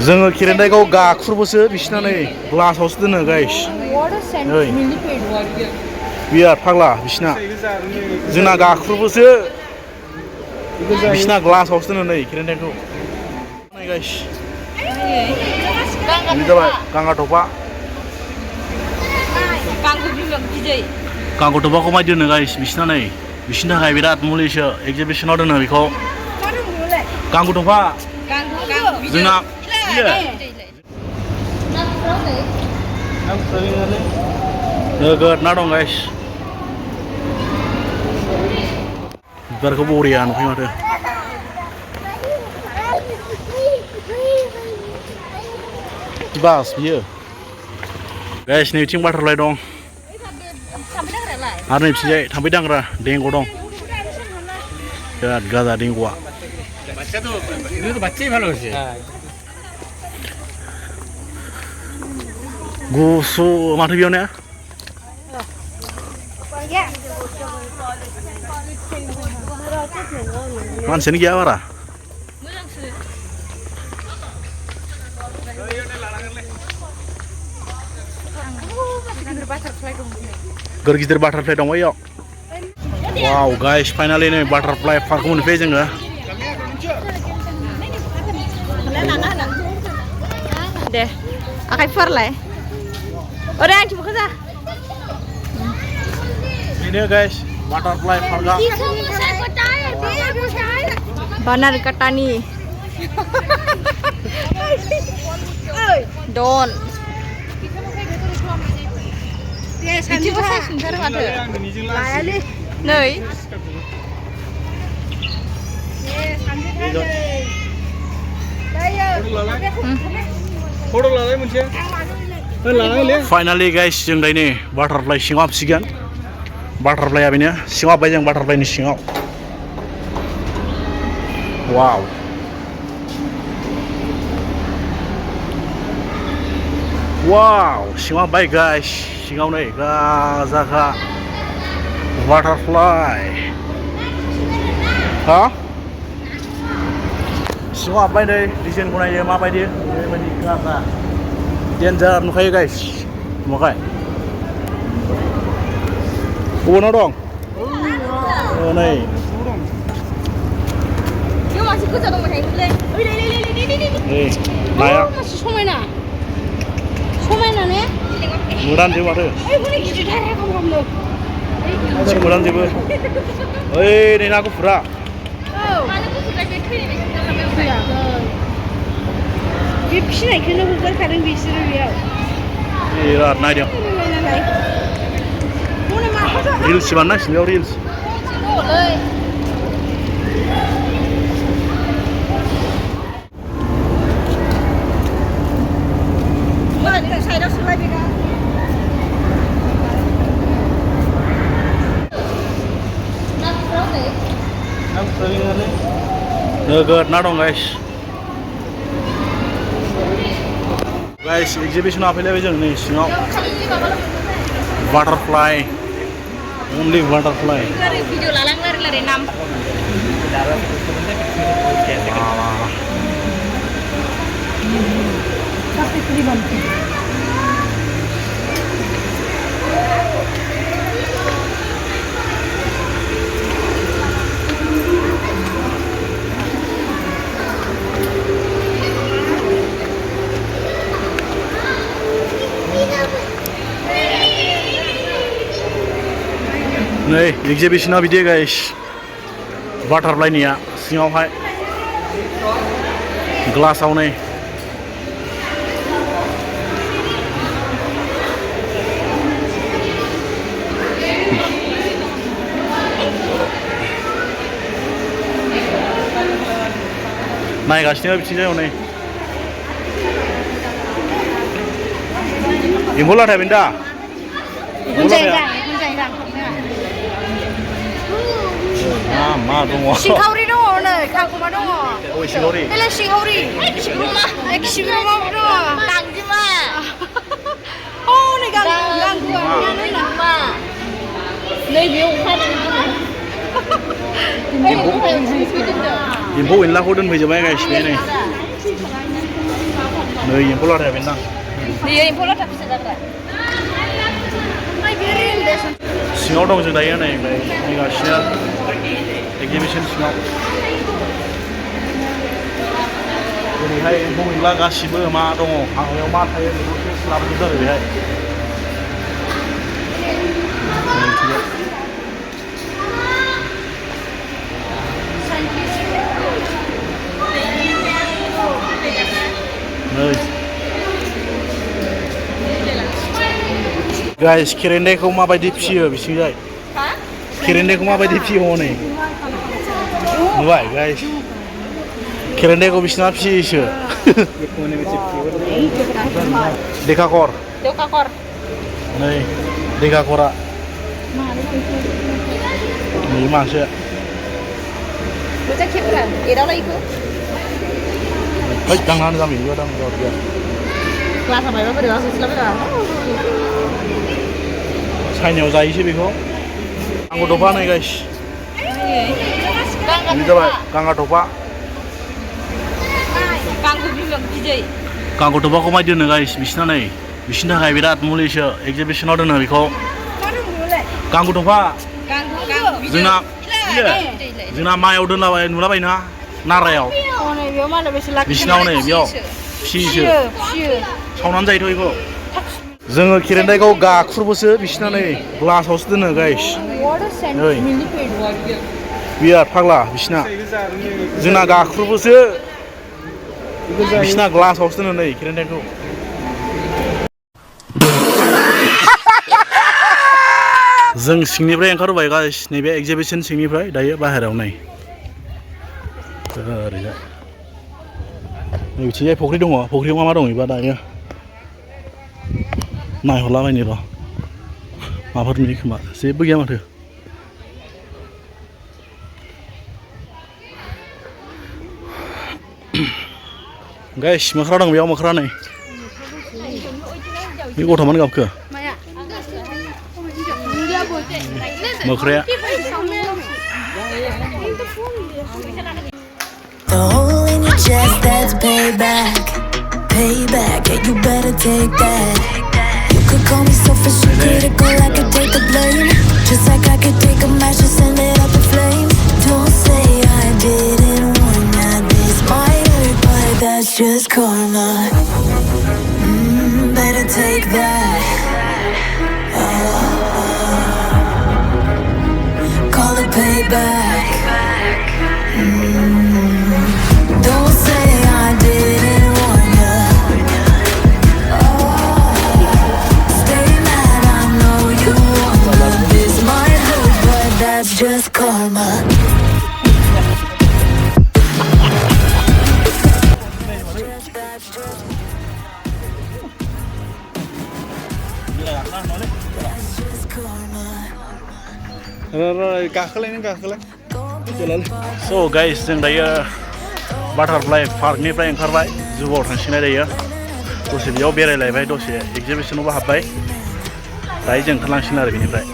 जोङो खेरेन्दाइखौ गाख्रुबोसो बिसिना नै ग्लासावसो दोनो गाइस नै बिराद फाग्ला बिसिना जोंना गाख्रुबोसो बिसिना ग्लासावसो दोनो नै खेरेन्दाइखौ नै गाइस ini जाबाय गांगा थफा गांगा थफाखौ माय दोनो गाइस बिसिना नै बिसिनि थाखाय बिराद मुलिसो एक्जिबिसनाव दोनो बेखौ गांगा थफा जोंना नोगोद ना दं गाइस बिबारखौ बरिया नुखायो माथो बास बियो गाइस नैथिं बाटारफ्लाइ दं आरो नैथिंजाय थाम्फै दांग्रा देंग' दं बिराद गाजा देंग'आ गुसु माथो बेयाव ने मानसियानो गैया बारा गोर गिदिर बाटारफ्लाइ दं बैयाव वाव गाइस फाइनालि नै बाटारफ्लाइ पार्कखौ मोनफैयो जोङो दे आखाइ फुवारलाय ओरै आंथिंबो खोजा बेनो गाइस बाटारफ्लाइ पार्कआ बानारकाटानि दन नै फाइनालि गाइस जों दायो बाटारफ्लाइ सिङाव हाबसिगोन बाटारफ्लाइआ बेनो सिङाव हाबबाय जों बाटारफ्लाइनि सिङाव वाव वाव सिङाव हाबबाय गाइस सिङाव नै गाजाखा बाटारफ्लाइ हा सिङाव हाबबाय नै डिजाइनखौ नायो माबायदि बेबायदि गाजा डेन्जार नुखायो गाइस नुवाखै बबेनाव दं नै नाया समायना ने मोदानजोबो माथो मोदानजोबो ओइ नै ना गुफुरा बे फिसिनायखौनो हगारखादों बिसोरो बेयाव बिराद नायदों रिल्स बानायनांसिगोन बेयाव रिल्स नोगोद ना दं गाइस एक्जिबिसनाव हाबफैलायबाय जों नै सिङाव butterfly only butterfly video lari nam नै एक्जिबिसना बिदि गाइस बाटारफ्लाइनिया सिङावहाय ग्लासाव नै नायगासिनो बिथिंजाय नै एम्फौ लाथा बेनो दा मा दङ सिंखावरि दङ नै खांखमा दङ ओइ सिंखावरि एले सिंखावरि सिंग्रमा दङ गांजेमा औ नै गांजेमा नै बेयाव एम्फौ एनलाखौ दोनफैजोबबाय गाइस बे नै नै एम्फौ लाथाया बेनदां Dia info lah tapi sedang. सिङाव दं जों दायो नै फैगासिनो एक्जिबिसन सिङाव ओरैहाय एम्फौ एनला गासिबो मा दङ हाग्रायाव मा थायो बेखौ टेस्ट लाबोजोबदों आरो बेहाय नै गाइस खेरेन्दायखौ माबायदि फियो बिसिंजाय खेरेन्दायखौ माबायदि फियो हनै नुबाय गाइस खेरेन्दायखौ बिसिना फियोसो देखाकर नै देखाकरा नै मासे Bisa kira, era lah itu. Hei, jangan kami juga dong jawab dia. Kelas apa itu berdua sosial berapa? साइनायाव जायोसो बेखौ गांगा थफा नै गाइस ini जाबाय गांगा थफा गांगा थफाखौ माय दोनो गाइस बिसिना नै बिसिनि थाखाय बिराद मुलिसो एक्जिबिसनाव दोनो बेखौ गांगा थफा जोंना मायाव दोनलाबाय नुलाबायना नारायाव बिसिनाव नै बेयाव फियोसो सावनानै जायोथ' बेखौ जोङो खेरेन्दायखौ गाख्रुबोसो बिसिना नै ग्लासावसो दोनो गाइस नै बिराद फाग्ला बिसिना जोंना गाख्रुबोसो बिसिना ग्लासावसो दोनो नै खेरेन्दायखौ जों सिंनिफ्राय ओंखारबोबाय गाइस नैबे एक्जिबिसन सिंनिफ्राय दायो बाहेरायाव नै ओरैजाय नै बिथिंजाय फुख्रि दङ फुख्रियाव मा दं एबा दायो नायहरलाबायनि र' माबाफोर नुयो खोमा जेबो गैया माथो गाइस मोख्रा दं बेयाव मोख्रा नै बे गथ'मानो गाबखो मोख्राया The hole in your chest, that's payback. Payback, yeah, you better take that. You could call me selfish and critical, I could take the blame. Just like I could take a match and send it up in flames. Don't say I didn't warn ya. This might hurt, but that's just karma. Better take that. Call it payback. Don't say I didn't warn ya. Stay mad, I know you wanna. This might hurt, but that's just karma. So guys जों दायो butterfly पार्कनिफ्राय ओंखारबाय जुआव थांसिगोन दायो दसे बेयाव बेरायलायबाय दसे एक्जिबिसनावबो हाबबाय दायो जों ओंखारलांसिगोन आरो बेनिफ्राय